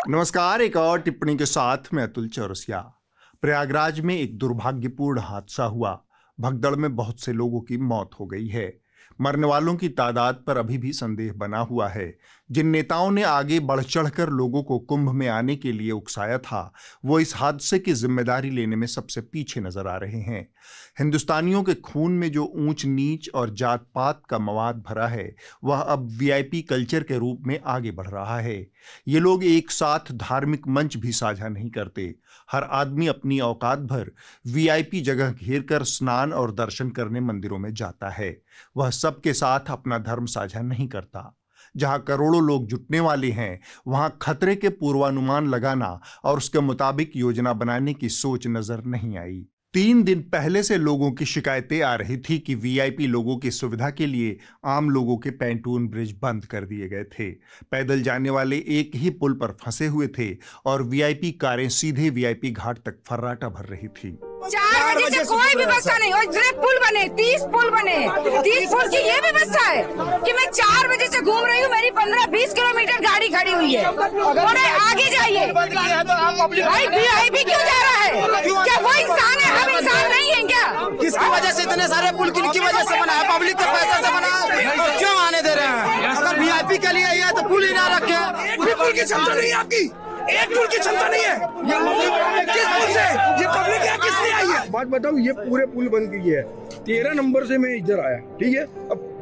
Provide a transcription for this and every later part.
नमस्कार, एक और टिप्पणी के साथ मैं अतुल चौरसिया। प्रयागराज में एक दुर्भाग्यपूर्ण हादसा हुआ। भगदड़ में बहुत से लोगों की मौत हो गई है। मरने वालों की तादाद पर अभी भी संदेह बना हुआ है। जिन नेताओं ने आगे बढ़ चढ़कर लोगों को कुंभ में आने के लिए उकसाया था, वो इस हादसे की जिम्मेदारी लेने में सबसे पीछे नजर आ रहे हैं। हिंदुस्तानियों के खून में जो ऊंच नीच और जात पात का मवाद भरा है, वह अब वीआईपी कल्चर के रूप में आगे बढ़ रहा है। ये लोग एक साथ धार्मिक मंच भी साझा नहीं करते। हर आदमी अपनी औकात भर वीआईपी जगह घेरकर स्नान और दर्शन करने मंदिरों में जाता है। वह सबके साथ अपना धर्म साझा नहीं करता। जहां करोड़ों लोग जुटने वाले हैं, वहां खतरे के पूर्वानुमान लगाना और उसके मुताबिक योजना बनाने की सोच नजर नहीं आई। 3 दिन पहले से लोगों की शिकायतें आ रही थी कि वीआईपी लोगों की सुविधा के लिए आम लोगों के पैंटून ब्रिज बंद कर दिए गए थे। पैदल जाने वाले एक ही पुल पर फंसे हुए थे और वीआईपी कारें सीधे वीआईपी घाट तक फर्राटा भर रही थी। 4 बजे से कोई व्यवस्था नहीं। और इतने पुल बने, 30 पुल बने, 30 पुल की ये व्यवस्था है कि मैं 4 बजे से घूम रही हूँ, मेरी 15-20 किलोमीटर गाड़ी खड़ी हुई है। और आगे जाइए भाई, वीआईपी क्यों जा रहा है? क्या वो इंसान है? हम इंसान नहीं है क्या? किसकी वजह से इतने सारे पुल किनकी वजह से बना है? पब्लिक के पैसे से बना है, तो क्यों आने दे रहे हैं? अगर वीआईपी के लिए है तो पुल ही ना रखे। पुल की क्षमता नहीं है आपकी, एक पुल की क्षमता नहीं है। किस पुल से ये पब्लिक है, किसने आई है? बात बताओ, ये पूरे पुल बंद की है। 13 नंबर से मैं इधर आया, ठीक है। अब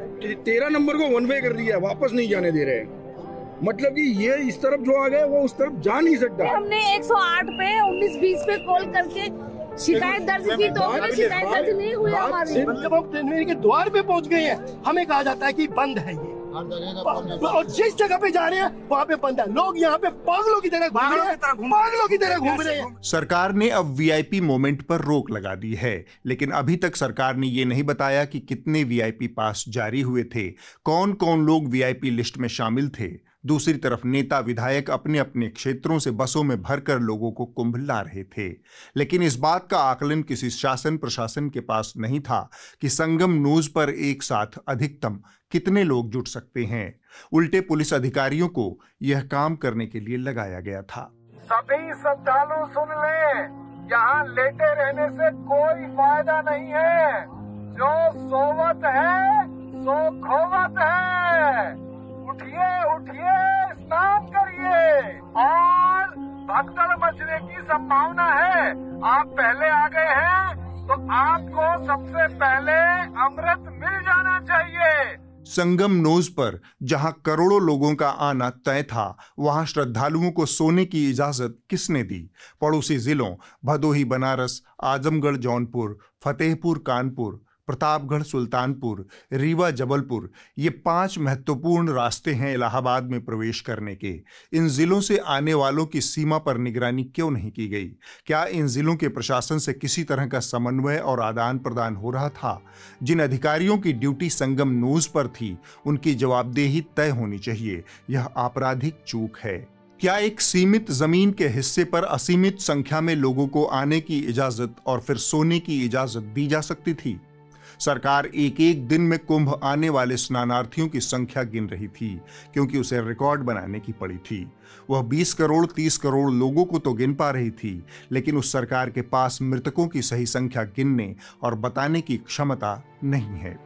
13 नंबर को 1 वे कर दिया, वापस नहीं जाने दे रहे हैं। मतलब कि ये इस तरफ जो आ गए वो उस तरफ जा नहीं सकता। हमने 108 पे 19-20 पे कॉल करके शिकायत दर्ज की, तो हमें शिकायत दर्ज नहीं हुई हमारी। मतलब हम ट्रेन के द्वार पे पहुंच गए हैं, हमें कहा जाता है कि बंद है ये, और जिस जगह पे जा रहे हैं वहाँ पे बंद है। लोग यहाँ पे पागलों की तरह घूम रहे हैं। सरकार ने अब वीआईपी मोमेंट पर रोक लगा दी है, लेकिन अभी तक सरकार ने ये नहीं बताया कि कितने वीआईपी पास जारी हुए थे, कौन कौन लोग वीआईपी लिस्ट में शामिल थे। दूसरी तरफ नेता विधायक अपने अपने क्षेत्रों से बसों में भरकर लोगों को कुंभ ला रहे थे, लेकिन इस बात का आकलन किसी शासन प्रशासन के पास नहीं था कि संगम न्यूज पर एक साथ अधिकतम कितने लोग जुट सकते हैं। उल्टे पुलिस अधिकारियों को यह काम करने के लिए लगाया गया था। सभी श्रद्धालु सुन लें, यहाँ लेटे रहने से कोई फायदा नहीं है। जो सोवत है सो खोवत है। उठिए उठिए, स्नान करिए, और भगदड़ मचने की संभावना है। आप पहले आ गए हैं तो आपको सबसे पहले अमृत मिल जाना चाहिए। संगम नोज पर जहां करोड़ों लोगों का आना तय था, वहां श्रद्धालुओं को सोने की इजाजत किसने दी? पड़ोसी जिलों भदोही बनारस, आजमगढ़ जौनपुर, फतेहपुर कानपुर, प्रतापगढ़ सुल्तानपुर, रीवा जबलपुर, ये 5 महत्वपूर्ण रास्ते हैं इलाहाबाद में प्रवेश करने के। इन जिलों से आने वालों की सीमा पर निगरानी क्यों नहीं की गई? क्या इन जिलों के प्रशासन से किसी तरह का समन्वय और आदान प्रदान हो रहा था? जिन अधिकारियों की ड्यूटी संगम नोज पर थी, उनकी जवाबदेही तय होनी चाहिए। यह आपराधिक चूक है। क्या एक सीमित जमीन के हिस्से पर असीमित संख्या में लोगों को आने की इजाजत और फिर सोने की इजाजत दी जा सकती थी? सरकार एक एक दिन में कुंभ आने वाले स्नानार्थियों की संख्या गिन रही थी, क्योंकि उसे रिकॉर्ड बनाने की पड़ी थी। वह 20 करोड़ 30 करोड़ लोगों को तो गिन पा रही थी, लेकिन उस सरकार के पास मृतकों की सही संख्या गिनने और बताने की क्षमता नहीं है।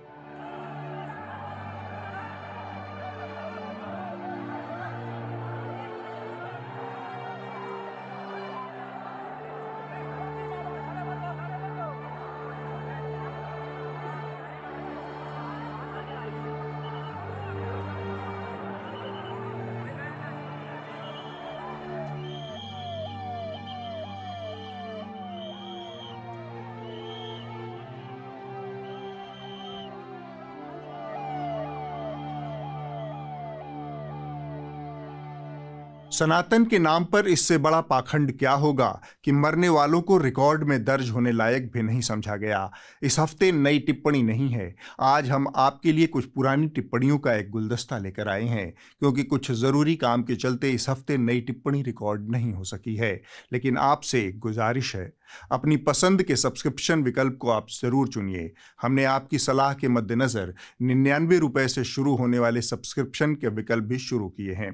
सनातन के नाम पर इससे बड़ा पाखंड क्या होगा कि मरने वालों को रिकॉर्ड में दर्ज होने लायक भी नहीं समझा गया। इस हफ्ते नई टिप्पणी नहीं है। आज हम आपके लिए कुछ पुरानी टिप्पणियों का एक गुलदस्ता लेकर आए हैं, क्योंकि कुछ जरूरी काम के चलते इस हफ्ते नई टिप्पणी रिकॉर्ड नहीं हो सकी है। लेकिन आपसे एक गुजारिश है, अपनी पसंद के सब्सक्रिप्शन विकल्प को आप जरूर चुनिए। हमने आपकी सलाह के मद्देनजर 99 रुपए से शुरू होने वाले सब्सक्रिप्शन के विकल्प भी शुरू किए हैं।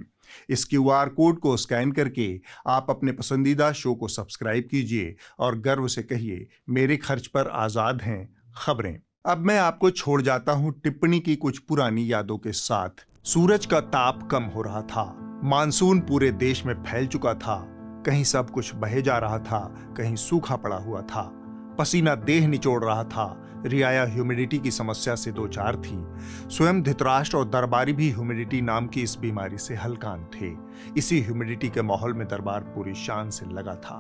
इस QR कोड को स्कैन करके आप अपने पसंदीदा शो को सब्सक्राइब कीजिए और गर्व से कहिए, मेरे खर्च पर आजाद हैं खबरें। अब मैं आपको छोड़ जाता हूं टिप्पणी की कुछ पुरानी यादों के साथ। सूरज का ताप कम हो रहा था, मानसून पूरे देश में फैल चुका था, कहीं सब कुछ बहे जा रहा था, कहीं सूखा पड़ा हुआ था, पसीना देह निचोड़ रहा था, रियाया ह्यूमिडिटी की समस्या से दो चार थी। स्वयं धृतराष्ट्र और दरबारी भी ह्यूमिडिटी नाम की इस बीमारी से हलकान थे। इसी ह्यूमिडिटी के माहौल में दरबार पूरी शान से लगा था।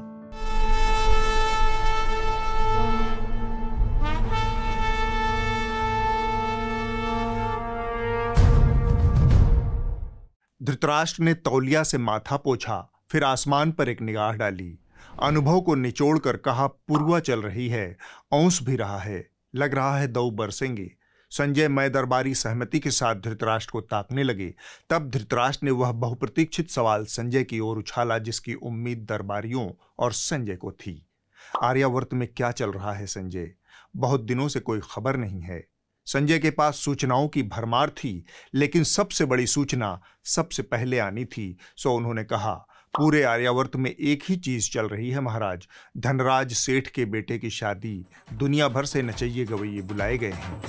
धृतराष्ट्र ने तौलिया से माथा पोंछा, फिर आसमान पर एक निगाह डाली, अनुभव को निचोड़कर कहा, पूर्वा चल रही है, औंस भी रहा है, लग रहा है दौ बरसेंगे। संजय मैं दरबारी सहमति के साथ धृतराष्ट्र को ताकने लगे। तब धृतराष्ट्र ने वह बहुप्रतीक्षित सवाल संजय की ओर उछाला जिसकी उम्मीद दरबारियों और संजय को थी। आर्यावर्त में क्या चल रहा है संजय? बहुत दिनों से कोई खबर नहीं है। संजय के पास सूचनाओं की भरमार थी, लेकिन सबसे बड़ी सूचना सबसे पहले आनी थी। सो उन्होंने कहा, पूरे आर्यावर्त में एक ही चीज चल रही है महाराज, धनराज सेठ के बेटे की शादी। दुनिया भर से नचैये गवैये बुलाए गए हैं।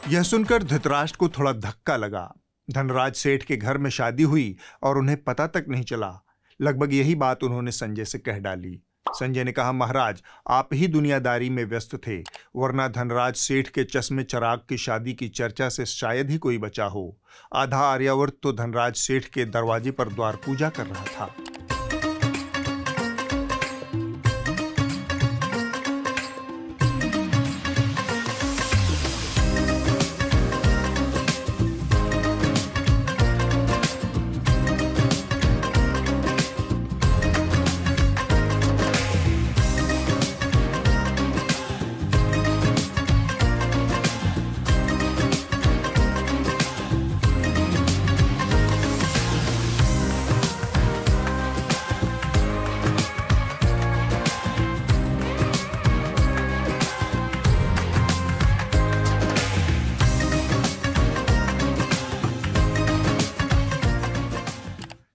यह सुनकर धृतराष्ट्र को थोड़ा धक्का लगा। धनराज सेठ के घर में शादी हुई और उन्हें पता तक नहीं चला। लगभग यही बात उन्होंने संजय से कह डाली। संजय ने कहा, महाराज आप ही दुनियादारी में व्यस्त थे, वरना धनराज सेठ के चश्मे चराग की शादी की चर्चा से शायद ही कोई बचा हो। आधा आर्यावर्त तो धनराज सेठ के दरवाजे पर द्वार पूजा कर रहा था।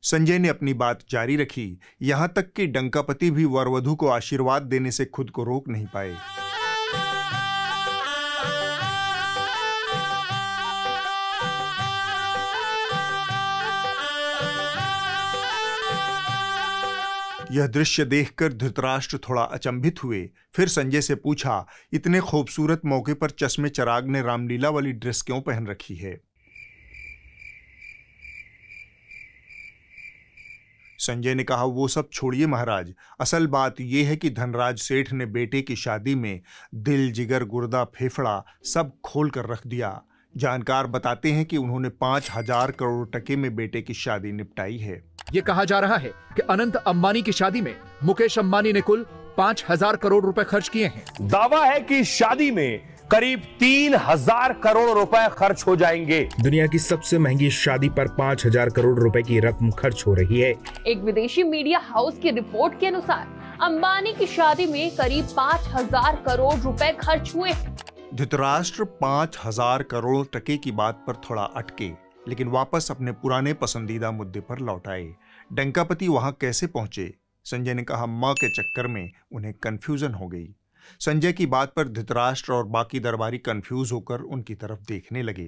संजय ने अपनी बात जारी रखी, यहां तक कि डंकापति भी वरवधू को आशीर्वाद देने से खुद को रोक नहीं पाए। यह दृश्य देखकर धृतराष्ट्र थोड़ा अचंभित हुए। फिर संजय से पूछा, इतने खूबसूरत मौके पर चश्मे चराग ने रामलीला वाली ड्रेस क्यों पहन रखी है? संजय ने कहा, वो सब छोड़िए महाराज, असल बात यह है कि धनराज सेठ ने बेटे की शादी में दिल, जिगर, गुर्दा, फेफड़ा सब खोल कर रख दिया। जानकार बताते हैं कि उन्होंने 5,000 करोड़ टके में बेटे की शादी निपटाई है। ये कहा जा रहा है कि अनंत अंबानी की शादी में मुकेश अंबानी ने कुल 5,000 करोड़ रुपए खर्च किए हैं। दावा है कि शादी में करीब 3,000 करोड़ रुपए खर्च हो जाएंगे। दुनिया की सबसे महंगी शादी पर 5,000 करोड़ रुपए की रकम खर्च हो रही है। एक विदेशी मीडिया हाउस की रिपोर्ट के अनुसार अंबानी की शादी में करीब 5,000 करोड़ रुपए खर्च हुए। धृतराष्ट्र 5,000 करोड़ टके की बात पर थोड़ा अटके, लेकिन वापस अपने पुराने पसंदीदा मुद्दे पर लौट आए। डंकापति वहां कैसे पहुंचे? संजय ने कहा, मां के चक्कर में उन्हें कंफ्यूजन हो गई। संजय की बात पर धृतराष्ट्र और बाकी दरबारी कंफ्यूज होकर उनकी तरफ देखने लगे।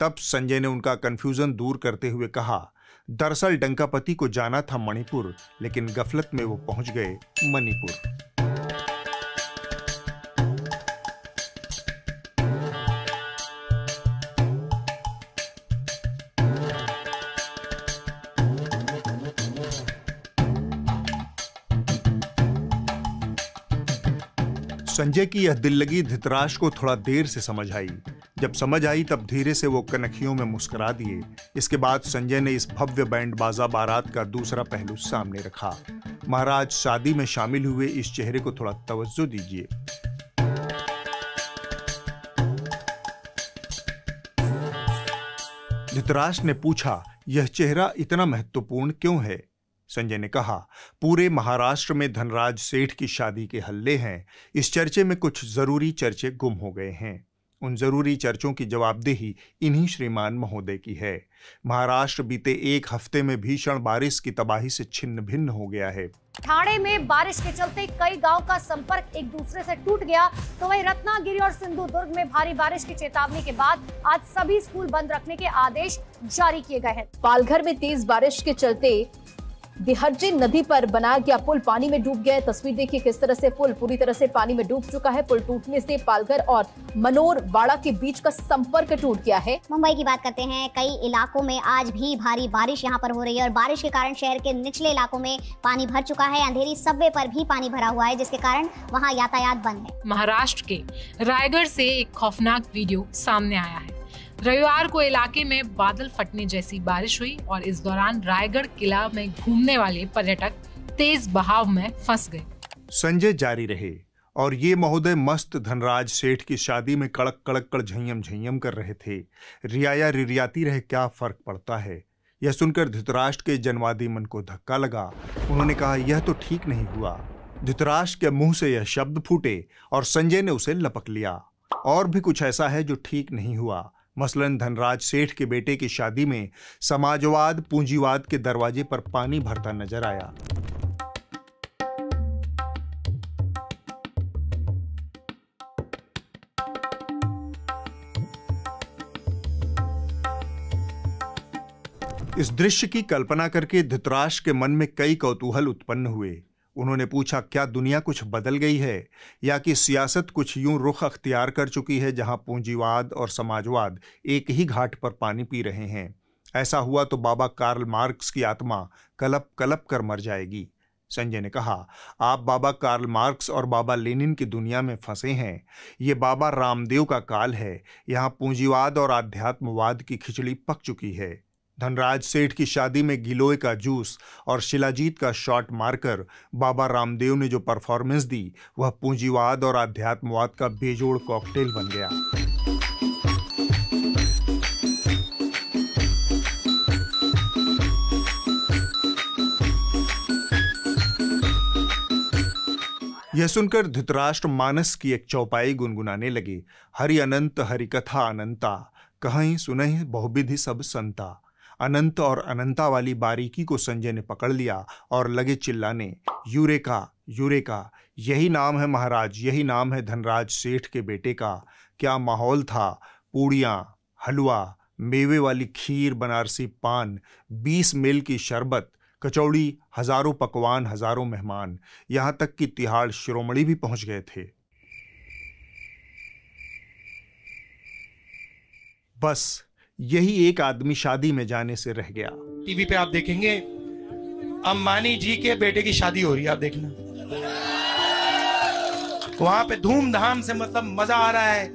तब संजय ने उनका कंफ्यूजन दूर करते हुए कहा, दरअसल डंकापति को जाना था मणिपुर, लेकिन गफलत में वो पहुंच गए मणिपुर। संजय की यह दिल लगी धृतराष्ट्र को थोड़ा देर से समझ आई। जब समझ आई तब धीरे से वो कनखियों में मुस्कुरा दिए। इसके बाद संजय ने इस भव्य बैंड बाजा बारात का दूसरा पहलू सामने रखा। महाराज शादी में शामिल हुए इस चेहरे को थोड़ा तवज्जो दीजिए। धृतराष्ट्र ने पूछा, यह चेहरा इतना महत्वपूर्ण क्यों है? संजय ने कहा, पूरे महाराष्ट्र में धनराज सेठ की शादी के हल्ले हैं। इस चर्चे में कुछ जरूरी चर्चे गुम हो गए हैं। उन जरूरी चर्चों की जवाबदेही इन्हीं श्रीमान महोदय की है। महाराष्ट्र बीते एक हफ्ते में भीषण बारिश की तबाही से छिन्न भिन्न हो गया है। ठाणे में बारिश के चलते कई गांव का संपर्क एक दूसरे से टूट गया, तो वहीं रत्नागिरी और सिंधुदुर्ग में भारी बारिश की चेतावनी के बाद आज सभी स्कूल बंद रखने के आदेश जारी किए गए हैं। पालघर में तेज बारिश के चलते दिहर्जी नदी पर बनाया गया पुल पानी में डूब गया। तस्वीर देखिए किस तरह से पुल पूरी तरह से पानी में डूब चुका है। पुल टूटने से पालघर और मनोरवाड़ा के बीच का संपर्क टूट गया है। मुंबई की बात करते हैं, कई इलाकों में आज भी भारी बारिश यहां पर हो रही है और बारिश के कारण शहर के निचले इलाकों में पानी भर चुका है। अंधेरी सबवे पर भी पानी भरा हुआ है, जिसके कारण वहां यातायात बंद है। महाराष्ट्र के रायगढ़ से एक खौफनाक वीडियो सामने आया है। रविवार को इलाके में बादल फटने जैसी बारिश हुई और इस दौरान रायगढ़ किला में घूमने वाले पर्यटक तेज बहाव में फंस गए। संजय जारी रहे और ये महोदय मस्त धनराज सेठ की शादी में कड़क कड़क कर झय्यम झय्यम कर रहे थे। रियाया रिरियाती रहे, क्या फर्क पड़ता है। यह सुनकर धृतराष्ट्र के जनवादी मन को धक्का लगा। उन्होंने कहा, यह तो ठीक नहीं हुआ। धृतराष्ट्र के मुंह से यह शब्द फूटे और संजय ने उसे लपक लिया। और भी कुछ ऐसा है जो ठीक नहीं हुआ। मसलन धनराज सेठ के बेटे की शादी में समाजवाद पूंजीवाद के दरवाजे पर पानी भरता नजर आया। इस दृश्य की कल्पना करके धृतराष्ट्र के मन में कई कौतूहल उत्पन्न हुए। उन्होंने पूछा, क्या दुनिया कुछ बदल गई है या कि सियासत कुछ यूं रुख अख्तियार कर चुकी है जहां पूंजीवाद और समाजवाद एक ही घाट पर पानी पी रहे हैं। ऐसा हुआ तो बाबा कार्ल मार्क्स की आत्मा कलप कलप कर मर जाएगी। संजय ने कहा, आप बाबा कार्ल मार्क्स और बाबा लेनिन की दुनिया में फंसे हैं। ये बाबा रामदेव का काल है। यहाँ पूंजीवाद और आध्यात्मवाद की खिचड़ी पक चुकी है। धनराज सेठ की शादी में गिलोय का जूस और शिलाजीत का शॉट मारकर बाबा रामदेव ने जो परफॉर्मेंस दी, वह पूंजीवाद और आध्यात्मवाद का बेजोड़ कॉकटेल बन गया। यह सुनकर धृतराष्ट्र मानस की एक चौपाई गुनगुनाने लगे। हरि अनंत हरि कथा अनंता, कहीं सुनहि बहुविधि सब संता। अनंत और अनंता वाली बारीकी को संजय ने पकड़ लिया और लगे चिल्लाने, यूरेका यूरेका, यही नाम है महाराज, यही नाम है धनराज सेठ के बेटे का। क्या माहौल था। पूड़ियाँ, हलवा, मेवे वाली खीर, बनारसी पान, 20 मील की शरबत, कचौड़ी, हजारों पकवान, हजारों मेहमान, यहाँ तक कि तिहाड़ शिरोमणि भी पहुंच गए थे। बस यही एक आदमी शादी में जाने से रह गया। टीवी पे आप देखेंगे अंबानी जी के बेटे की शादी हो रही है, आप देखना वहां पे धूमधाम से, मतलब मजा आ रहा है,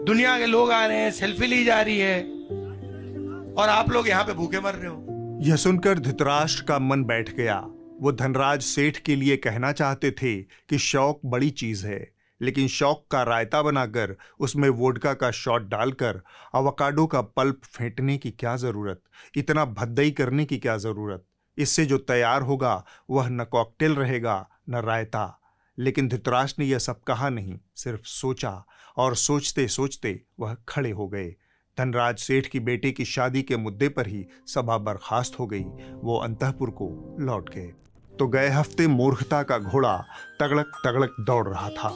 दुनिया के लोग आ रहे हैं, सेल्फी ली जा रही है और आप लोग यहाँ पे भूखे मर रहे हो। यह सुनकर धृतराष्ट्र का मन बैठ गया। वो धनराज सेठ के लिए कहना चाहते थे कि शौक बड़ी चीज है, लेकिन शौक का रायता बनाकर उसमें वोडका का शॉट डालकर अवोकाडो का पल्प फेंटने की क्या जरूरत, इतना भद्दई करने की क्या जरूरत। इससे जो तैयार होगा वह न कॉकटेल रहेगा न रायता। लेकिन धृतराष्ट्र ने यह सब कहा नहीं, सिर्फ सोचा और सोचते सोचते वह खड़े हो गए। धनराज सेठ की बेटे की शादी के मुद्दे पर ही सभा बर्खास्त हो गई। वो अंतःपुर को लौट गए तो गए हफ्ते मूर्खता का घोड़ा तगड़क तगड़क दौड़ रहा था।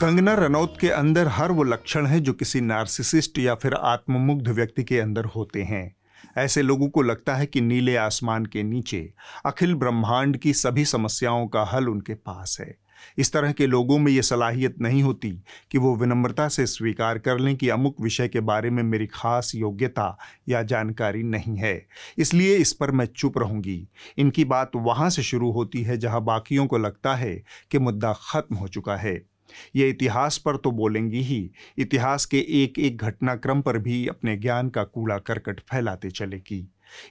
कंगना रनौत के अंदर हर वो लक्षण है जो किसी नार्सिसिस्ट या फिर आत्ममुग्ध व्यक्ति के अंदर होते हैं। ऐसे लोगों को लगता है कि नीले आसमान के नीचे अखिल ब्रह्मांड की सभी समस्याओं का हल उनके पास है। इस तरह के लोगों में ये सलाहियत नहीं होती कि वो विनम्रता से स्वीकार कर लें कि अमुक विषय के बारे में मेरी खास योग्यता या जानकारी नहीं है, इसलिए इस पर मैं चुप रहूंगी। इनकी बात वहां से शुरू होती है जहां बाकियों को लगता है कि मुद्दा खत्म हो चुका है। ये इतिहास पर तो बोलेंगी ही, इतिहास के एक एक घटनाक्रम पर भी अपने ज्ञान का कूड़ा करकट फैलाते चलेगी।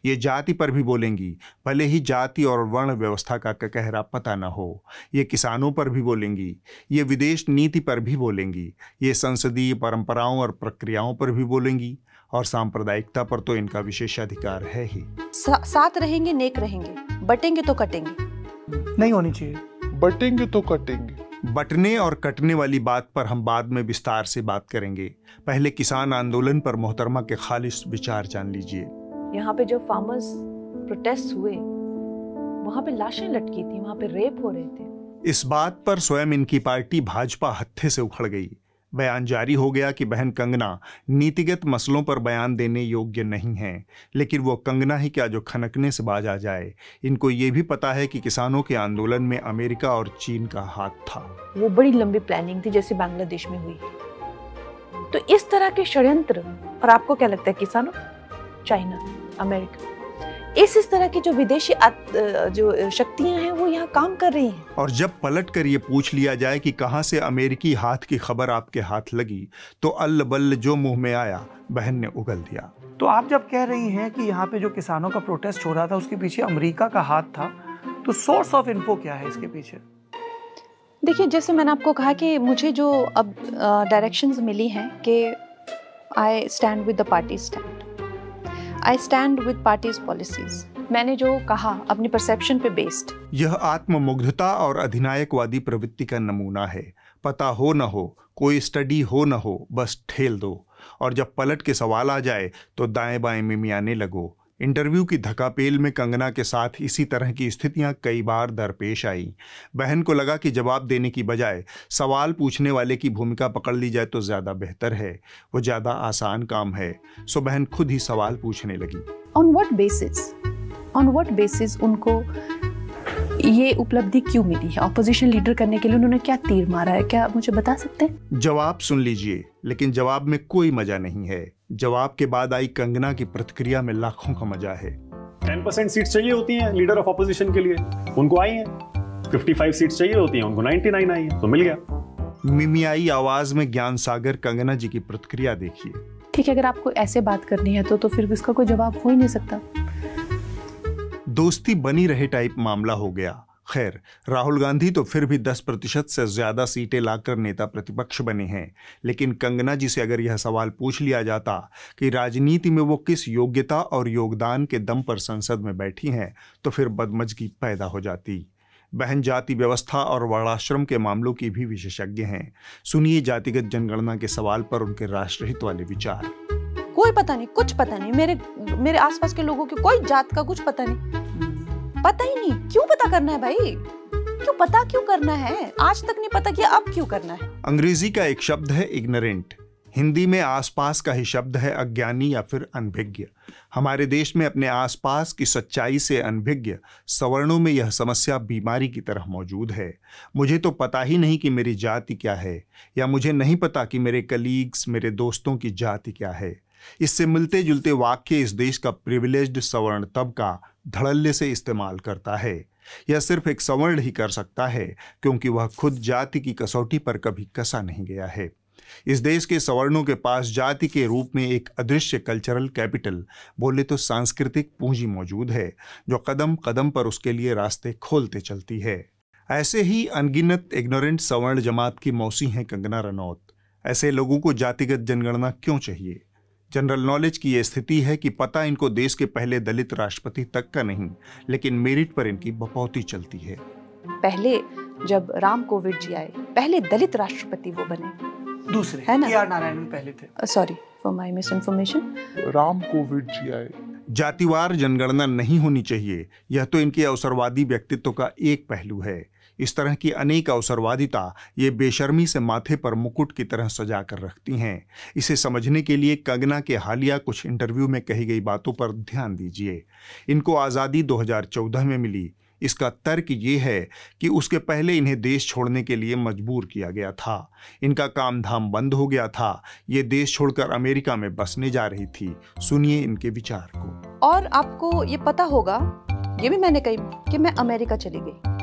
ये जाति पर भी बोलेंगी, भले ही जाति और वर्ण व्यवस्था का गहरा पता न हो। ये किसानों पर भी बोलेंगी, ये विदेश नीति पर भी बोलेंगी, ये संसदीय परंपराओं और प्रक्रियाओं पर भी बोलेंगी, और सांप्रदायिकता पर तो इनका विशेषाधिकार है ही। साथ रहेंगे, नेक रहेंगे, बटेंगे तो कटेंगे। नहीं होनी चाहिए, बटेंगे तो कटेंगे। बटने और कटने वाली बात पर हम बाद में विस्तार से बात करेंगे। पहले किसान आंदोलन पर मोहतरमा के खालिश विचार जान लीजिए। यहाँ पे जो फार्मर्स प्रोटेस्ट हुए, वहाँ पे लाशें लटकी थी, वहाँ पे रेप हो रहे थे। इस बात पर स्वयं इनकी पार्टी भाजपा हत्थे से उखड़ गई। बयान जारी हो गया कि बहन कंगना नीतिगत मसलों पर बयान देने योग्य नहीं है, लेकिन वो कंगना ही क्या जो खनकने से बाज आ जाए। इनको ये भी पता है कि किसानों के आंदोलन में अमेरिका और चीन का हाथ था। वो बड़ी लंबी प्लानिंग थी, जैसे बांग्लादेश में हुई। तो इस तरह के षड्यंत्र, और आपको क्या लगता है किसानों, चाइना, अमेरिका, इस तरह की जो विदेशी जो शक्तियां हैं वो यहाँ काम कर रही हैं। और जब पलट कर ये पूछ लिया जाए कि कहां से अमेरिकी हाथ की खबर आपके हाथ लगी, तो अल्ल बल्ल जो मुंह में आया बहन ने उगल दिया। तो आप जब कह रही हैं कि यहाँ पे जो किसानों का प्रोटेस्ट हो रहा था उसके पीछे अमेरिका का हाथ था, तो सोर्स ऑफ इन्फो क्या है इसके पीछे? देखिए, जैसे मैंने आपको कहा कि मुझे जो अब डायरेक्शंस मिली हैं कि I stand with the party stand, I stand with parties policies. मैंने जो कहा अपनी परसेप्शन पे बेस्ड। यह आत्ममुग्धता और अधिनायकवादी प्रवृत्ति का नमूना है। पता हो न हो, कोई स्टडी हो न हो, बस ठेल दो, और जब पलट के सवाल आ जाए तो दाएं बाएं मिमियाने लगो। इंटरव्यू की धकापेल में कंगना के साथ इसी तरह की स्थितियां कई बार दरपेश आई। बहन को लगा कि जवाब देने की बजाय सवाल पूछने वाले की भूमिका पकड़ ली जाए तो ज़्यादा बेहतर है, वो ज़्यादा आसान काम है। सो बहन खुद ही सवाल पूछने लगी। ऑन व्हाट बेसिस उनको ये उपलब्धि क्यों मिली है? ऑपोजिशन लीडर करने के लिए उन्होंने क्या तीर मारा है, क्या मुझे बता सकते हैं? जवाब सुन लीजिए, लेकिन जवाब में कोई मजा नहीं है। जवाब के बाद आई कंगना की प्रतिक्रिया में लाखों का मजा है। 10% सीट्स चाहिए होती हैं लीडर ऑफ ऑपोजिशन के लिए, उनको आई हैं। 55 सीट्स चाहिए होती हैं, उनको 99 आई है, तो मिल गया। मिमियाई आवाज में ज्ञान सागर कंगना जी की प्रतिक्रिया देखिए। ठीक है, अगर आपको ऐसे बात करनी है तो फिर इसका कोई जवाब हो ही नहीं सकता। दोस्ती बनी रहे टाइप मामला हो गया। खैर, राहुल गांधी तो फिर भी 10% से ज्यादा सीटें लाकर नेता प्रतिपक्ष बने हैं, लेकिन कंगना जी से अगर यह सवाल पूछ लिया जाता कि राजनीति में वो किस योग्यता और योगदान के दम पर संसद में बैठी हैं, तो फिर बदमजगी पैदा हो जाती। बहन जाति व्यवस्था और वर्णाश्रम के मामलों की भी विशेषज्ञ हैं। सुनिए जातिगत जनगणना के सवाल पर उनके राष्ट्रहित वाले विचार। कोई पता नहीं, कुछ पता नहीं, मेरे आसपास के लोगों की कोई जात का कुछ पता नहीं, पता ही नहीं। क्यों पता करना है भाई? क्यों करना है? आज तक नहीं पता किया, अब क्यों करना है? अंग्रेजी का एक शब्द है इग्नोरेंट, हिंदी में आसपास का ही शब्द है अज्ञानी या फिर अनभिज्ञ। हमारे देश में अपने आसपास की सच्चाई से अनभिज्ञ सवर्णों में यह समस्या बीमारी की तरह मौजूद है। मुझे तो पता ही नहीं कि मेरी जाति क्या है, या मुझे नहीं पता कि मेरे कलीग्स, मेरे दोस्तों की जाति क्या है। इससे मिलते जुलते वाक्य इस देश का प्रिविलेज्ड सवर्ण तबका धड़ल्ले से इस्तेमाल करता है। यह सिर्फ एक सवर्ण ही कर सकता है, क्योंकि वह खुद जाति की कसौटी पर कभी कसा नहीं गया है। इस देश के सवर्णों के पास जाति के रूप में एक अदृश्य कल्चरल कैपिटल, बोले तो सांस्कृतिक पूंजी मौजूद है, जो कदम कदम पर उसके लिए रास्ते खोलते चलती है। ऐसे ही अनगिनत इग्नोरेंट सवर्ण जमात की मौसी हैं कंगना रनौत। ऐसे लोगों को जातिगत जनगणना क्यों चाहिए? जनरल नॉलेज की यह स्थिति है कि पता इनको देश के पहले दलित राष्ट्रपति तक का नहीं, लेकिन मेरिट पर इनकी बपौती चलती है। पहले जब राम कोविंद जी आए, पहले दलित राष्ट्रपति वो बने, दूसरे है ना? के.आर. नारायण पहले थे। Sorry for my misinformation. Ram Kovind ji आए। जातिवार जनगणना नहीं होनी चाहिए, यह तो इनके अवसरवादी व्यक्तित्व का एक पहलू है। इस तरह की अनेक अवसरवादिता ये बेशर्मी से माथे पर मुकुट की तरह सजा कर रखती हैं। इसे समझने के लिए कंगना के हालिया कुछ इंटरव्यू में कही गई बातों पर ध्यान दीजिए। इनको आज़ादी 2014 में मिली। इसका तर्क ये है कि उसके पहले इन्हें देश छोड़ने के लिए मजबूर किया गया था। इनका काम धाम बंद हो गया था। ये देश छोड़कर अमेरिका में बसने जा रही थी। सुनिए इनके विचार को। और आपको ये पता होगा, ये भी मैंने कही कि मैं अमेरिका चली गई।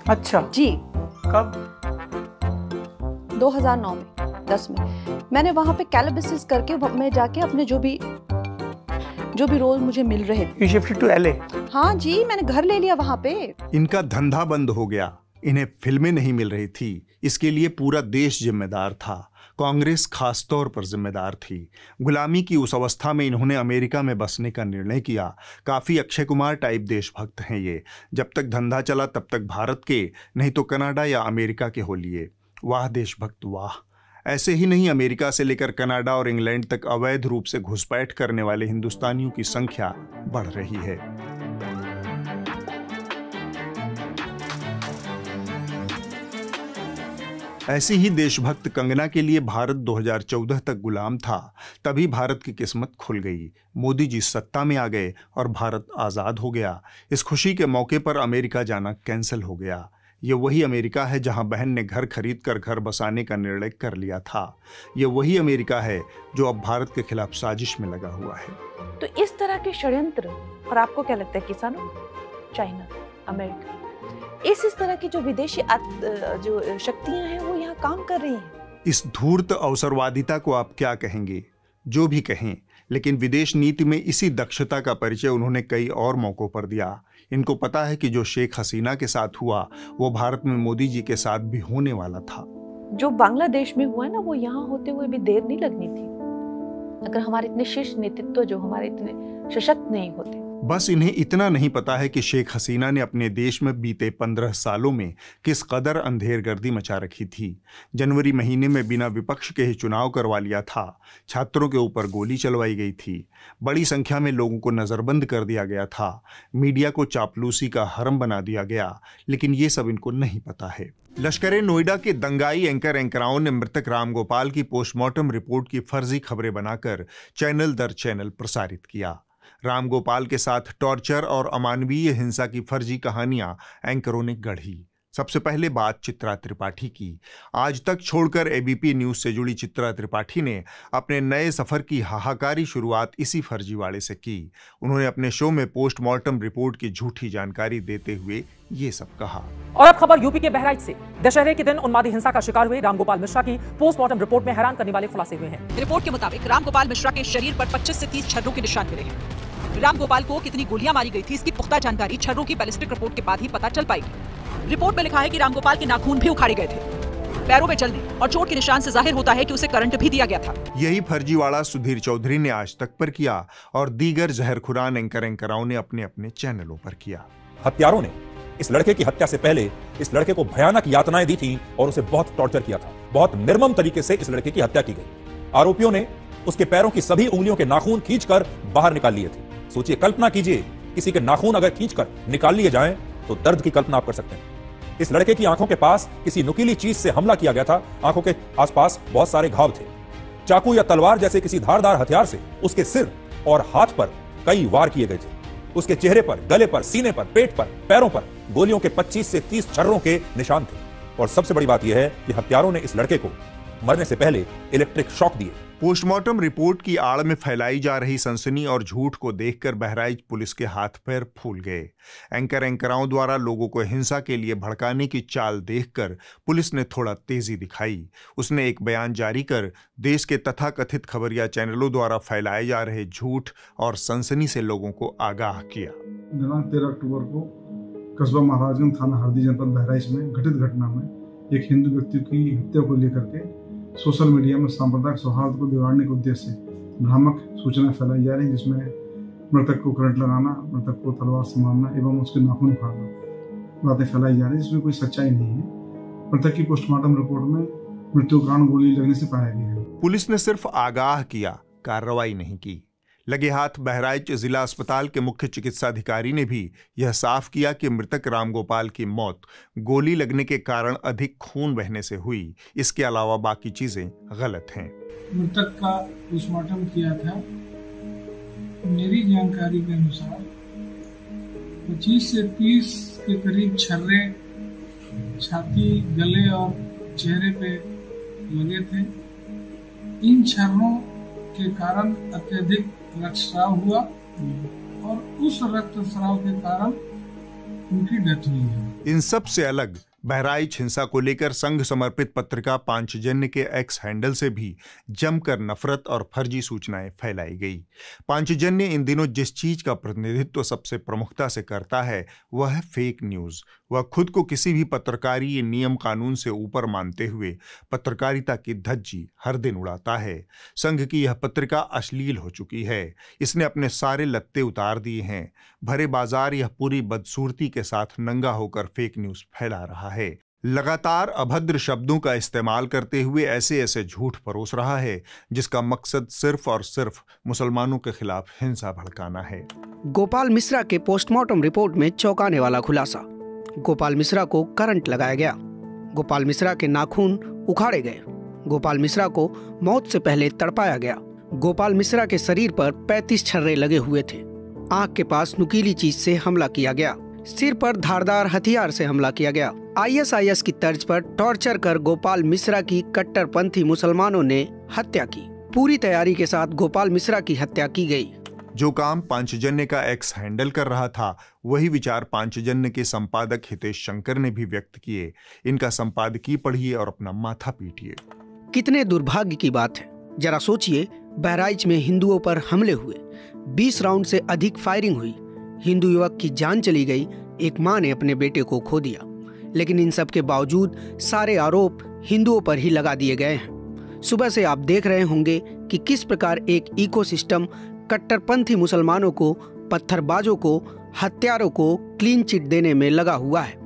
अच्छा जी। कब? 2009 में 10 में मैंने वहां पे कैलिबिसिस करके मैं जाके अपने जो भी जो भी रोल मुझे मिल रहे थे। You shifted to LA? हाँ जी, मैंने घर ले लिया वहाँ पे। इनका धंधा बंद हो गया, इन्हें फिल्में नहीं मिल रही थी, इसके लिए पूरा देश जिम्मेदार था। कांग्रेस खास तौर पर जिम्मेदार थी। गुलामी की उस अवस्था में इन्होंने अमेरिका में बसने का निर्णय किया। काफ़ी अक्षय कुमार टाइप देशभक्त हैं ये। जब तक धंधा चला तब तक भारत के, नहीं तो कनाडा या अमेरिका के हो लिए। वाह देशभक्त वाह। ऐसे ही नहीं, अमेरिका से लेकर कनाडा और इंग्लैंड तक अवैध रूप से घुसपैठ करने वाले हिंदुस्तानियों की संख्या बढ़ रही है। ऐसी ही देशभक्त कंगना के लिए भारत 2014 तक गुलाम था। तभी भारत की किस्मत खुल गई। मोदी जी सत्ता में आ गए और भारत आज़ाद हो गया। इस खुशी के मौके पर अमेरिका जाना कैंसिल हो गया। ये वही अमेरिका है जहां बहन ने घर खरीद कर घर बसाने का निर्णय कर लिया था। ये वही अमेरिका है जो अब भारत के खिलाफ साजिश में लगा हुआ है। तो इस तरह के षड्यंत्र, और आपको क्या लगता है किसानों, चाइना, अमेरिका, इस तरह की जो विदेशी जो शक्तियां हैं वो यहाँ काम कर रही हैं। इस धूर्त अवसरवादिता को आप क्या कहेंगे? जो भी कहें, लेकिन विदेश नीति में इसी दक्षता का परिचय उन्होंने कई और मौकों पर दिया। इनको पता है कि जो शेख हसीना के साथ हुआ वो भारत में मोदी जी के साथ भी होने वाला था। जो बांग्लादेश में हुआ ना, वो यहाँ होते हुए भी देर नहीं लगनी थी अगर हमारे इतने शीर्ष नेतृत्व जो हमारे इतने सशक्त नहीं होते। बस इन्हें इतना नहीं पता है कि शेख हसीना ने अपने देश में बीते 15 सालों में किस कदर अंधेरगर्दी मचा रखी थी। जनवरी महीने में बिना विपक्ष के ही चुनाव करवा लिया था। छात्रों के ऊपर गोली चलवाई गई थी। बड़ी संख्या में लोगों को नज़रबंद कर दिया गया था। मीडिया को चापलूसी का हरम बना दिया गया। लेकिन ये सब इनको नहीं पता है। लश्कर नोएडा के दंगाई एंकराओं ने मृतक रामगोपाल की पोस्टमार्टम रिपोर्ट की फर्जी खबरें बनाकर चैनल दर चैनल प्रसारित किया। रामगोपाल के साथ टॉर्चर और अमानवीय हिंसा की फर्जी कहानियां एंकरों ने गढ़ी। सबसे पहले बात चित्रा त्रिपाठी की। आज तक छोड़कर एबीपी न्यूज से जुड़ी चित्रा त्रिपाठी ने अपने नए सफर की हाहाकारी शुरुआत इसी फर्जीवाड़े से की। उन्होंने अपने शो में पोस्टमार्टम रिपोर्ट की झूठी जानकारी देते हुए ये सब कहा। और अब खबर यूपी के बहराइच से। दशहरे के दिन उन्मादी हिंसा का शिकार हुए रामगोपाल मिश्रा की पोस्टमार्टम रिपोर्ट में हैरान करने वाले खुलासे हुए हैं। रिपोर्ट के मुताबिक रामगोपाल मिश्रा के शरीर पर 25 से 30 छर्रों के निशान मिले हैं। रामगोपाल को कितनी गोलियां मारी गई थी इसकी पुख्ता जानकारी छर्रों की बैलिस्टिक रिपोर्ट के बाद ही पता चल पाएगी। रिपोर्ट में लिखा है कि रामगोपाल के नाखून भी उखाड़े गए थे। पैरों में जलने और चोट के निशान से जाहिर होता है कि उसे करंट भी दिया गया था। यही फर्जीवाड़ा सुधीर चौधरी ने आज तक पर किया और दीगर जहरखुरान एंकराओं ने अपने अपने चैनलों पर किया। हत्यारों ने इस लड़के की हत्या से पहले इस लड़के को भयानक यातनाएं दी थी और उसे बहुत टॉर्चर किया था। बहुत निर्मम तरीके से इस लड़के की हत्या की गई। आरोपियों ने उसके पैरों की सभी उंगलियों के नाखून खींचकर बाहर निकाल लिए थे। सोचिए, कल्पना कीजिए, किसी के नाखून अगर खींचकर निकाल लिए जाएं तो दर्द की कल्पना आप कर सकते हैं। इस लड़के की आंखों के पास किसी नुकीली चीज से हमला किया गया था। आंखों के आसपास बहुत सारे घाव थे। चाकू या तलवार जैसे किसी धारदार हथियार से उसके सिर और हाथ पर कई वार किए गए थे। उसके चेहरे पर, गले पर, सीने पर, पेट पर, पैरों पर गोलियों के 25 से 30 छर्रों के निशान थे। और सबसे बड़ी बात यह है कि हत्यारों ने इस लड़के को मरने से पहले इलेक्ट्रिक शॉक दिए। पोस्टमार्टम रिपोर्ट की आड़ में फैलाई जा रही सनसनी और झूठ को देखकर बहराइच पुलिस के हाथ पैर फूल गए। एंकराओं द्वारा लोगों को हिंसा के लिए भड़काने की चाल देखकर पुलिस ने थोड़ा तेजी दिखाई। उसने एक बयान जारी कर देश के तथाकथित खबरिया चैनलों द्वारा फैलाए जा रहे झूठ और सनसनी से लोगों को आगाह किया। दिनांक 13 अक्टूबर को कस्बा महाराजगंज थाना हरदी जनपद बहराइच में घटित घटना में एक हिंदू व्यक्ति की हत्या को लेकर के सोशल मीडिया में सांप्रदायिक सौहार्द को बिगाड़ने के उद्देश्य से भ्रामक सूचनाएं फैलाई जा रही, जिसमें मृतक को करंट लगाना, मृतक को तलवार से मारना एवं उसके नाखून उखाड़ना बातें फैलाई जा रही, जिसमें कोई सच्चाई नहीं है। मृतक की पोस्टमार्टम रिपोर्ट में मृत्यु कारण गोली लगने से पाया गया है। पुलिस ने सिर्फ आगाह किया, कार्रवाई नहीं की। लगे हाथ बहराइच जिला अस्पताल के मुख्य चिकित्साधिकारी ने भी यह साफ किया कि मृतक रामगोपाल की मौत गोली लगने के कारण अधिक खून बहने से हुई। इसके अलावा बाकी चीजें गलत हैं। मृतक का पोस्टमार्टम किया था। मेरी जानकारी के अनुसार 25 से 30 के करीब छर्रे छाती, गले और चेहरे पे लगे थे। इन छर्रों के कारण अत्यधिक रक्तस्राव हुआ और उस रक्तस्राव के कारण उनकी डेथ हुई है। इन सब से अलग बहराइच हिंसा को लेकर संघ समर्पित पत्रिका पांचजन्य के एक्स हैंडल से भी जमकर नफरत और फर्जी सूचनाएं फैलाई गई। पांचजन्य इन दिनों जिस चीज का प्रतिनिधित्व सबसे प्रमुखता से करता है वह है फेक न्यूज। वह खुद को किसी भी पत्रकारी नियम कानून से ऊपर मानते हुए पत्रकारिता की धज्जी हर दिन उड़ाता है। संघ की यह पत्रिका अश्लील हो चुकी है। इसने अपने सारे लत्ते उतार दिए हैं। भरे बाजार यह पूरी बदसूरती के साथ नंगा होकर फेक न्यूज फैला रहा है। लगातार अभद्र शब्दों का इस्तेमाल करते हुए ऐसे ऐसे झूठ परोस रहा है जिसका मकसद सिर्फ और सिर्फ मुसलमानों के खिलाफ हिंसा भड़काना है। गोपाल मिश्रा के पोस्टमार्टम रिपोर्ट में चौंकाने वाला खुलासा। गोपाल मिश्रा को करंट लगाया गया। गोपाल मिश्रा के नाखून उखाड़े गए। गोपाल मिश्रा को मौत से पहले तड़पाया गया। गोपाल मिश्रा के शरीर पर 35 छर्रे लगे हुए थे। आंख के पास नुकीली चीज से हमला किया गया। सिर पर धारदार हथियार से हमला किया गया। ISIS की तर्ज पर टॉर्चर कर गोपाल मिश्रा की कट्टरपंथी मुसलमानों ने हत्या की। पूरी तैयारी के साथ गोपाल मिश्रा की हत्या की गई। जो काम पांचजन्य का एक्स हैंडल कर रहा था वही विचार पांचजन्य के संपादक हितेश शंकर ने भी व्यक्त किए। इनका संपादकीय पढ़िए और अपना माथा पीटिए। कितने दुर्भाग्य की बात है। जरा सोचिए, बहराइच में हिंदुओं पर हमले हुए, 20 राउंड से अधिक फायरिंग हुई, हिंदू युवक की जान चली गई, एक मां ने अपने बेटे को खो दिया। लेकिन इन सब के बावजूद सारे आरोप हिंदुओं पर ही लगा दिए गए हैं। सुबह से आप देख रहे होंगे कि किस प्रकार एक इकोसिस्टम कट्टरपंथी मुसलमानों को, पत्थरबाजों को, हत्यारों को क्लीन चिट देने में लगा हुआ है।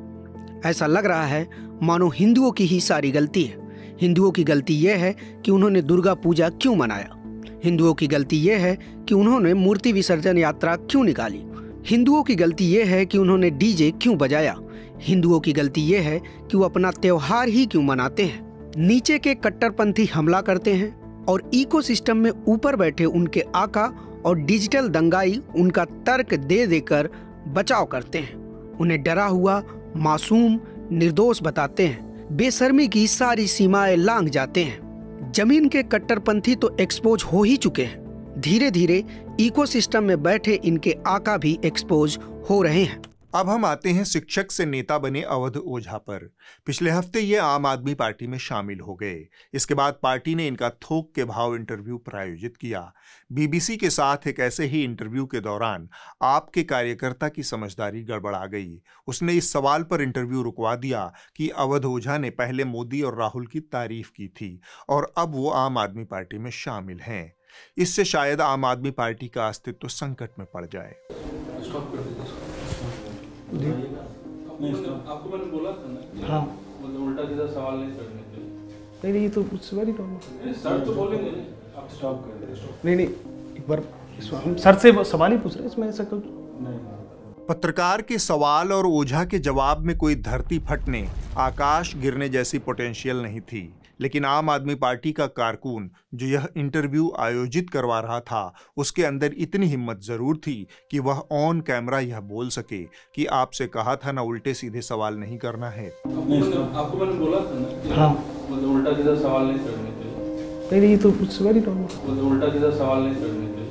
ऐसा लग रहा है मानो हिंदुओं की ही सारी गलती है। हिंदुओं की गलती यह है कि उन्होंने दुर्गा पूजा क्यों मनाया। हिंदुओं की गलती यह है कि उन्होंने मूर्ति विसर्जन यात्रा क्यों निकाली। हिंदुओं की गलती यह है कि उन्होंने डीजे क्यों बजाया। हिंदुओं की गलती यह है कि वो अपना त्योहार ही क्यों मनाते हैं। नीचे के कट्टरपंथी हमला करते हैं और इकोसिस्टम में ऊपर बैठे उनके आका और डिजिटल दंगाई उनका तर्क दे देकर बचाव करते हैं। उन्हें डरा हुआ, मासूम, निर्दोष बताते हैं। बेशर्मी की सारी सीमाएं लांघ जाते हैं। जमीन के कट्टरपंथी तो एक्सपोज हो ही चुके हैं। धीरे धीरे इकोसिस्टम में बैठे इनके आका भी एक्सपोज हो रहे हैं। अब हम आते हैं शिक्षक से नेता बने अवध ओझा पर। पिछले हफ्ते ये आम आदमी पार्टी में शामिल हो गए। इसके बाद पार्टी ने इनका थोक के भाव इंटरव्यू प्रायोजित किया। BBC के साथ एक ऐसे ही इंटरव्यू के दौरान आपके कार्यकर्ता की समझदारी गड़बड़ा गई। उसने इस सवाल पर इंटरव्यू रुकवा दिया कि अवध ओझा ने पहले मोदी और राहुल की तारीफ की थी और अब वो आम आदमी पार्टी में शामिल हैं। इससे शायद आम आदमी पार्टी का अस्तित्व संकट में पड़ जाए। आपको मैंने बोला था ना, हाँ, मतलब उल्टा सीधा सवाल नहीं करने थे। नहीं, ये तो वेरी नॉर्मल। सर तो बोलेंगे, आप स्टॉप कर दें। नहीं, एक बार हम सर से सवाल ही पूछ रहे हैं, इसमें ऐसा कुछ नहीं। पत्रकार के सवाल और ओझा के जवाब में कोई धरती फटने, आकाश गिरने जैसी पोटेंशियल नहीं थी। लेकिन आम आदमी पार्टी का कारकुन जो यह इंटरव्यू आयोजित करवा रहा था, उसके अंदर इतनी हिम्मत जरूर थी कि वह ऑन कैमरा यह बोल सके कि आपसे कहा था ना उल्टे सीधे सवाल नहीं करना है। आपको मैंने बोला था ना, हाँ, मतलब उल्टा सीधा सवाल नहीं करने थे। नहीं, ये तो वेरी नॉर्मल। मतलब उल्टा सीधा सवाल नहीं करने थे।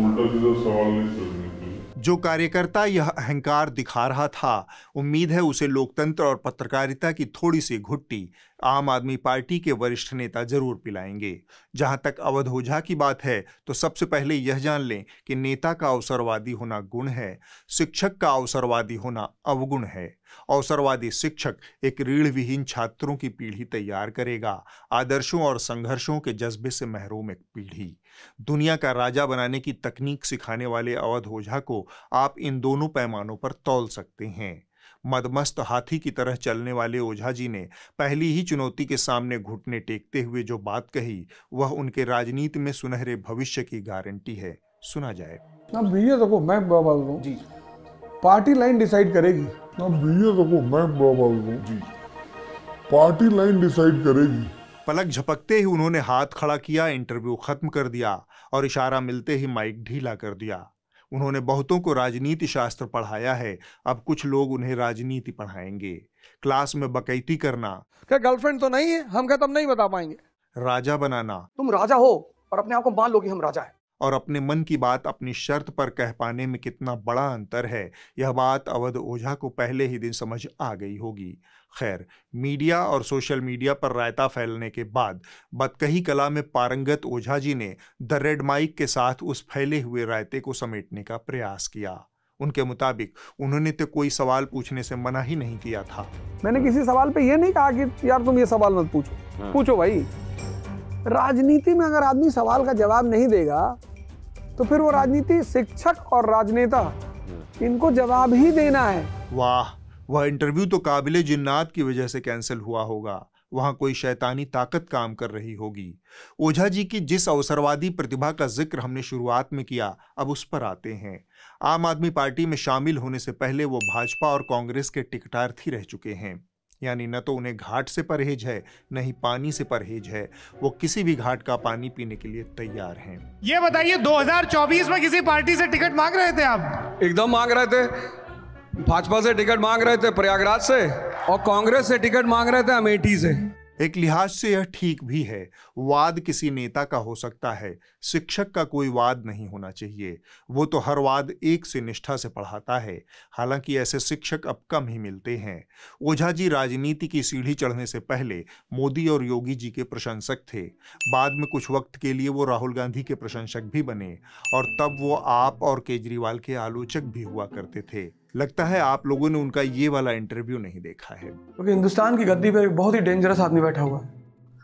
उल्टा सीधा सवाल नहीं करने थे। जो कार्यकर्ता यह अहंकार दिखा रहा था, उम्मीद है उसे लोकतंत्र और पत्रकारिता की थोड़ी सी घुट्टी आम आदमी पार्टी के वरिष्ठ नेता जरूर पिलाएंगे। जहां तक अवध ओझा की बात है तो सबसे पहले यह जान लें कि नेता का अवसरवादी होना गुण है, शिक्षक का अवसरवादी होना अवगुण है। अवसरवादी शिक्षक एक रीढ़ विहीन छात्रों की पीढ़ी तैयार करेगा, आदर्शों और संघर्षों के जज्बे से महरूम एक पीढ़ी। दुनिया का राजा बनाने की तकनीक सिखाने वाले अवध ओझा को आप इन दोनों पैमानों पर तौल सकते हैं। मदमस्त हाथी की तरह चलने वाले ओझा जी ने पहली ही चुनौती के सामने घुटने टेकते हुए जो बात कही, वह उनके राजनीति में सुनहरे भविष्य की गारंटी है। सुना जाए। ना भैया देखो, मैं बात कहूं जी, पार्टी लाइन डिसाइड करेगी। ना भैया देखो, मैं बात कहूं जी, पार्टी लाइन डिसाइड करेगी। पलक झपकते ही उन्होंने हाथ खड़ा किया, इंटरव्यू खत्म कर दिया और इशारा मिलते ही माइक ढीला कर दिया। उन्होंने बहुतों को राजनीति शास्त्र पढ़ाया है, अब कुछ लोग उन्हें राजनीति पढ़ाएंगे। क्लास में बकैती करना, क्या गर्लफ्रेंड तो नहीं है, हम क्या तब नहीं बता पाएंगे। राजा बनाना, तुम राजा हो और अपने आप को मान लो कि हम राजा हैं। और अपने मन की बात अपनी शर्त पर कह पाने में कितना बड़ा अंतर है, यह बात अवध ओझा को पहले ही दिन समझ आ गई होगी। खैर, मीडिया और सोशल मीडिया पर रायता फैलने के बाद बतकही कला में पारंगत ओझा जी ने द रेड माइक के साथ उस फैले हुए रायते को समेटने का प्रयास किया। उनके मुताबिक उन्होंने तो कोई सवाल पूछने से मना ही नहीं किया था। मैंने किसी सवाल पे ये नहीं कहा कि यार तुम ये सवाल मत पूछो। पूछो भाई। राजनीति में अगर आदमी सवाल का जवाब नहीं देगा तो फिर वो राजनीति, शिक्षक और राजनेता, इनको जवाब ही देना है। वाह, वह इंटरव्यू तो काबिले जिन्नात की वजह से कैंसिल हुआ होगा। वहां कोई शैतानी ताकत काम कर रही होगी। ओझा जी की जिस अवसरवादी प्रतिभा का जिक्र हमने शुरुआत में किया, अब उस पर आते हैं। आम आदमी पार्टी में शामिल होने से पहले वो भाजपा और कांग्रेस के टिकटार्थी रह चुके हैं। यानी न तो उन्हें घाट से परहेज है, न ही पानी से परहेज है। वो किसी भी घाट का पानी पीने के लिए तैयार हैं। ये बताइए, 2024 में किसी पार्टी से टिकट मांग रहे थे आप? एकदम मांग रहे थे। भाजपा से टिकट मांग रहे थे प्रयागराज से, और कांग्रेस से टिकट मांग रहे थे अमेठी से। एक लिहाज से यह ठीक भी है। वाद किसी नेता का हो सकता है, शिक्षक का कोई वाद नहीं होना चाहिए। वो तो हर वाद एक से निष्ठा से पढ़ाता है। हालांकि ऐसे शिक्षक अब कम ही मिलते हैं। ओझा जी राजनीति की सीढ़ी चढ़ने से पहले मोदी और योगी जी के प्रशंसक थे। बाद में कुछ वक्त के लिए वो राहुल गांधी के प्रशंसक भी बने, और तब वो आप और केजरीवाल के आलोचक भी हुआ करते थे। लगता है आप लोगों ने उनका ये वाला इंटरव्यू नहीं देखा है। क्योंकि हिंदुस्तान की गद्दी पर एक बहुत ही डेंजरस आदमी बैठा हुआ है,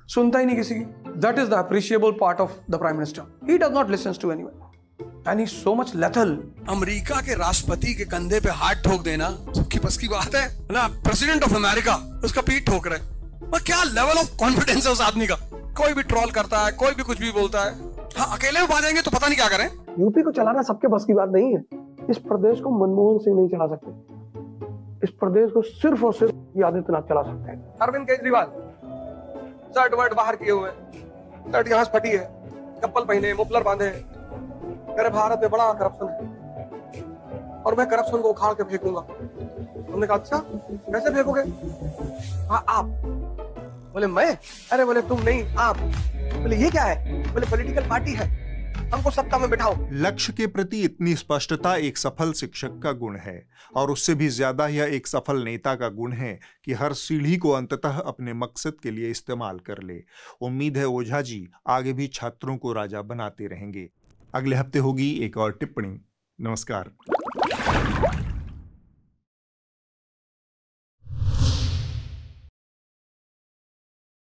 सुनता ही नहीं किसी की। That is the appreciable part of the prime minister. He does not listen to anyone and he is so much lethal. America के राष्ट्रपति के कंधे पे हाथ ठोक देना सबकी बस की बात है ना। प्रेसिडेंट ऑफ अमेरिका उसका पीठ ठोक रहा है। क्या लेवल ऑफ कॉन्फिडेंस है उस आदमी का। कोई भी ट्रोल करता है, कोई भी कुछ भी बोलता है। हाँ, अकेले में बांधेंगे तो पता नहीं क्या करें। यूपी को चलाना सबके बस की बात नहीं है। इस प्रदेश को मनमोहन सिंह नहीं चला सकते। इस प्रदेश को सिर्फ और सिर्फ आदित्यनाथ चला सकते हैं। अरविंद केजरीवाल शर्ट वर्ट बाहर किए हुए, शर्ट यहाँ फटी है, चप्पल पहने, मुफलर बांधे, मेरे भारत में बड़ा करप्शन है और मैं करप्शन को उखाड़ के फेंकूंगा। हमने कहा अच्छा कैसे फेंकोगे? हाँ आप। बोले मैं? अरे बोले तुम नहीं, आप। बोले ये क्या है? बोले पॉलिटिकल पार्टी है, हमको सत्ता में बिठाओ। लक्ष्य के प्रति इतनी स्पष्टता एक सफल शिक्षक का गुण है, और उससे भी ज्यादा यह एक सफल नेता का गुण है कि हर सीढ़ी को अंततः अपने मकसद के लिए इस्तेमाल कर ले। उम्मीद है ओझा जी आगे भी छात्रों को राजा बनाते रहेंगे। अगले हफ्ते होगी एक और टिप्पणी। नमस्कार।